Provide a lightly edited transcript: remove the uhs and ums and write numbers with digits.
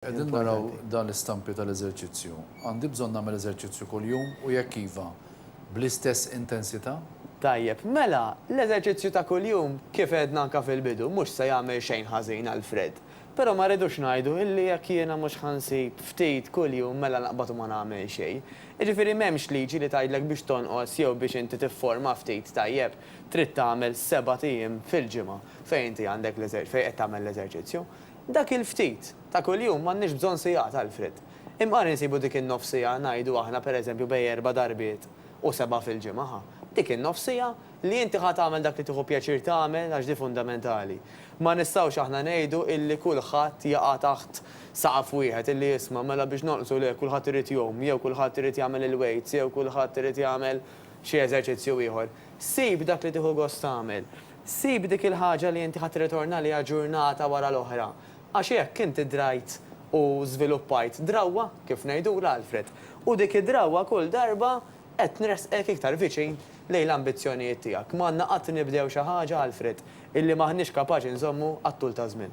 Għedin naraw dan l-istampi tal-eżerċizzju. Għandi bżon nagħmel eżerċizzju kuljum u jekk iva bl-istess intensità? Tajjeb, mela, l-eżerċizzju ta' kuljum kif għedna anka fil-bidu, mhux se jagħmel xejn ħażin Alfred. Però ma rridux ngħidu illi jekk jiena mhux ħansib ftit kuljum mela naqbad u ma nagħmel xejn. Jiġifieri m'hemmx liġi li tgħidlek biex tonqos jew biex inti tifforma ftit tajjeb, trid tagħmel 7 ijiem fil-ġimgħa fejn inti għandek fejn qed tagħmel l-eżerċizzju. Dak il-ftit ta' kuljum m'għandniex bżonn sigħat Alfred. Imqar insibu dik in-nofsija ngħidu aħna pereżempju bej 4 darbiet u 7 fil-ġimgħa. Dik in-nofsija li inti ħadd tagħmel dak li tieħu pjaċir tagħmel għax di fundamentali. Ma nistgħux aħna ngħidu illi kulħadd jaqa' taħt saqaf wieħed illi jisma' mela biex noqsu lek kulħadd irid jom, jew kulħadd irid jagħmel il-weights, jew kulħadd irid jagħmel xi eżerċizzju ieħor. Sib dak li tieħu gost tagħmel. Sib dik il-ħaġa li inti ħadd tirritorna liha ġurnata wara l-oħra. Għax hekk inti drajt u żviluppajt drawwa kif ngħidula Alfred. U dik id-drawwa kull darba qed nresqek iktar viċin lejn l-ambizzjonijiet tiegħek. M'għandna qatt nibdew xi ħaġa Alfred illi maħniex kapaċi nżommu għat-tul ta' żmien.